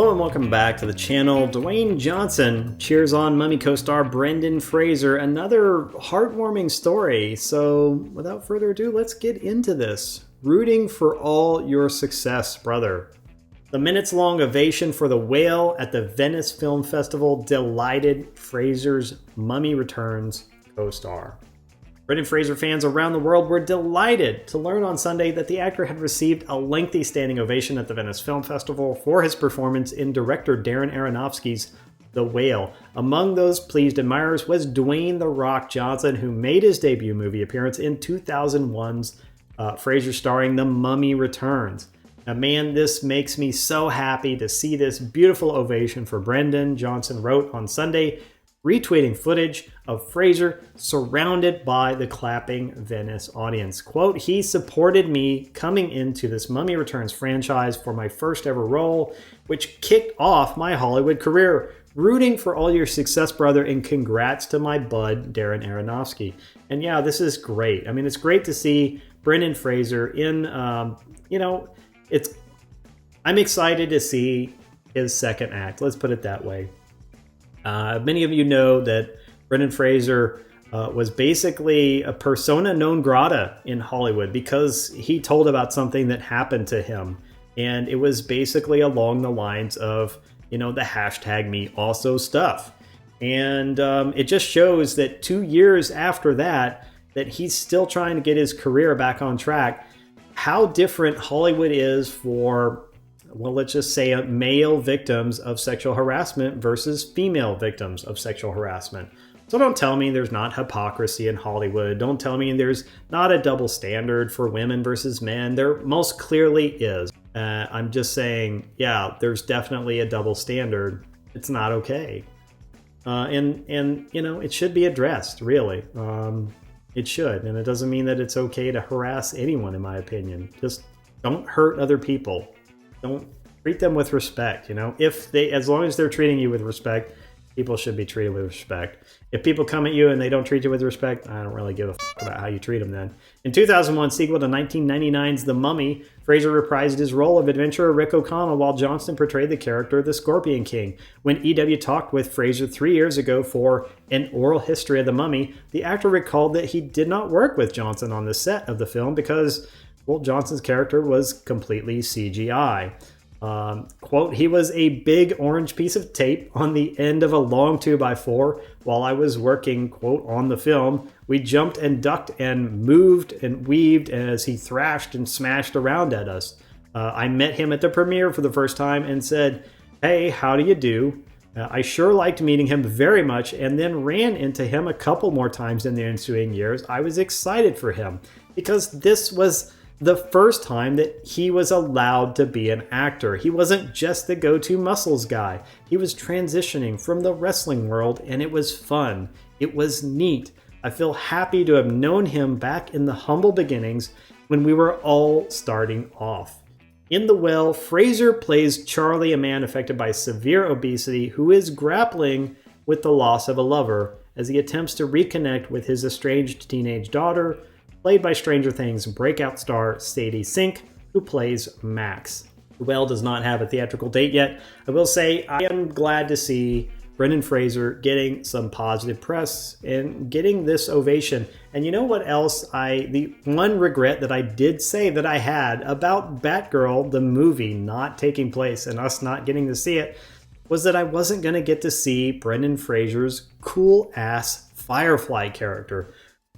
Hello and welcome back to the channel. Dwayne Johnson cheers on Mummy co-star Brendan Fraser. Another heartwarming story. So without further ado, let's get into this. Rooting for all your success, brother. The minutes-long ovation for The Whale at the Venice Film Festival delighted Fraser's Mummy Returns co-star. Brendan Fraser fans around the world were delighted to learn on Sunday that the actor had received a lengthy standing ovation at the Venice Film Festival for his performance in director Darren Aronofsky's The Whale. Among those pleased admirers was Dwayne "The Rock" Johnson, who made his debut movie appearance in 2001's Fraser starring The Mummy Returns. Now, man, this makes me so happy to see this beautiful ovation for Brendan, Johnson wrote on Sunday, retweeting footage of Fraser surrounded by the clapping Venice audience. Quote, "He supported me coming into this Mummy Returns franchise for my first ever role, which kicked off my Hollywood career. Rooting for all your success, brother, and congrats to my bud, Darren Aronofsky." And yeah, this is great. I mean, it's great to see Brendan Fraser in, I'm excited to see his second act. Let's put it that way. Many of you know that Brendan Fraser was basically a persona non grata in Hollywood because he told about something that happened to him. And it was basically along the lines of, the hashtag me also stuff. And it just shows that 2 years after that he's still trying to get his career back on track. How different Hollywood is for, well, let's just say male victims of sexual harassment versus female victims of sexual harassment. So don't tell me there's not hypocrisy in Hollywood. Don't tell me there's not a double standard for women versus men. There most clearly is. I'm just saying, yeah, there's definitely a double standard. It's not okay. And it should be addressed, really. It should. And it doesn't mean that it's okay to harass anyone, in my opinion. Just don't hurt other people. Don't treat them with respect. As long as they're treating you with respect, people should be treated with respect. If people come at you and they don't treat you with respect, I don't really give a fuck about how you treat them then. In 2001, sequel to 1999's The Mummy, Fraser reprised his role of adventurer Rick O'Connell while Johnson portrayed the character of the Scorpion King. When EW talked with Fraser 3 years ago for An Oral History of the Mummy, the actor recalled that he did not work with Johnson on the set of the film because, well, Johnson's character was completely CGI. Quote, "He was a big orange piece of tape on the end of a long 2x4 while I was working," quote, "on the film. We jumped and ducked and moved and weaved as he thrashed and smashed around at us. I met him at the premiere for the first time and said, 'Hey, how do you do?' I sure liked meeting him very much and then ran into him a couple more times in the ensuing years. I was excited for him because this was the first time that he was allowed to be an actor. He wasn't just the go-to muscles guy. He was transitioning from the wrestling world, and it was fun. It was neat. I feel happy to have known him back in the humble beginnings when we were all starting off." In The Whale, Fraser plays Charlie, a man affected by severe obesity who is grappling with the loss of a lover as he attempts to reconnect with his estranged teenage daughter, played by Stranger Things breakout star Sadie Sink, who plays Max. The Whale does not have a theatrical date yet. I will say I am glad to see Brendan Fraser getting some positive press and getting this ovation. And you know what else? The one regret that I did say that I had about Batgirl, the movie, not taking place and us not getting to see it, was that I wasn't going to get to see Brendan Fraser's cool-ass Firefly character.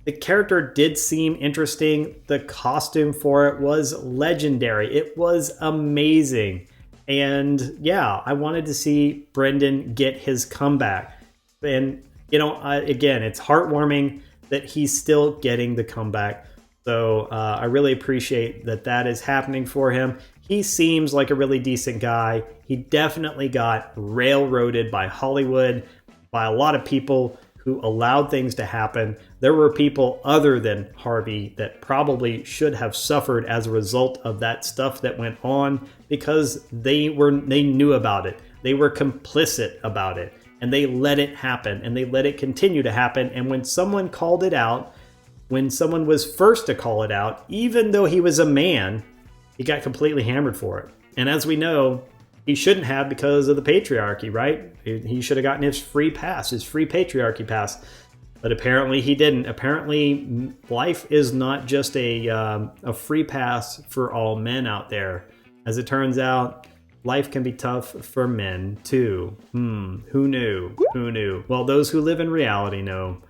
The character did seem interesting. The costume for it was legendary. It was amazing. And yeah, I wanted to see Brendan get his comeback. And, again, it's heartwarming that he's still getting the comeback. So I really appreciate that is happening for him. He seems like a really decent guy. He definitely got railroaded by Hollywood, by a lot of people who allowed things to happen. There were people other than Harvey that probably should have suffered as a result of that stuff that went on because they knew about it. They were complicit about it, and they let it happen, and they let it continue to happen. And when someone called it out, when someone was first to call it out, even though he was a man, he got completely hammered for it. And as we know, he shouldn't have because of the patriarchy, right? He should have gotten his free pass, his free patriarchy pass. But apparently he didn't. Apparently life is not just a free pass for all men out there. As it turns out, life can be tough for men too. Who knew? Who knew? Well, those who live in reality know.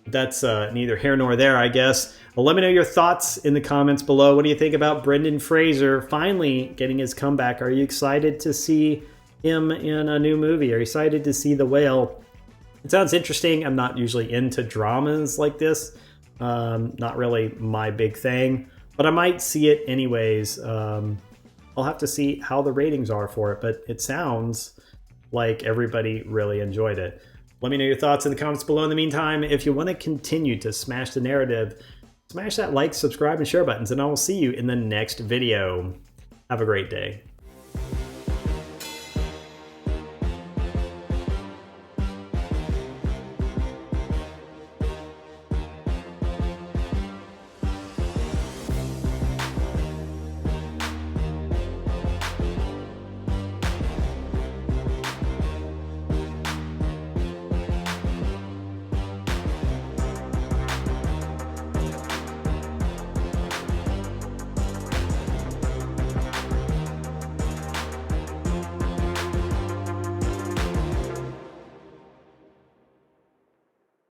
That's neither here nor there, I guess. Well, let me know your thoughts in the comments below. What do you think about Brendan Fraser finally getting his comeback? Are you excited to see him in a new movie? Are you excited to see The Whale? It sounds interesting. I'm not usually into dramas like this. Not really my big thing, but I might see it anyways. I'll have to see how the ratings are for it, but it sounds like everybody really enjoyed it. Let me know your thoughts in the comments below. In the meantime, if you want to continue to smash the narrative, smash that like, subscribe, and share buttons, and I will see you in the next video. Have a great day.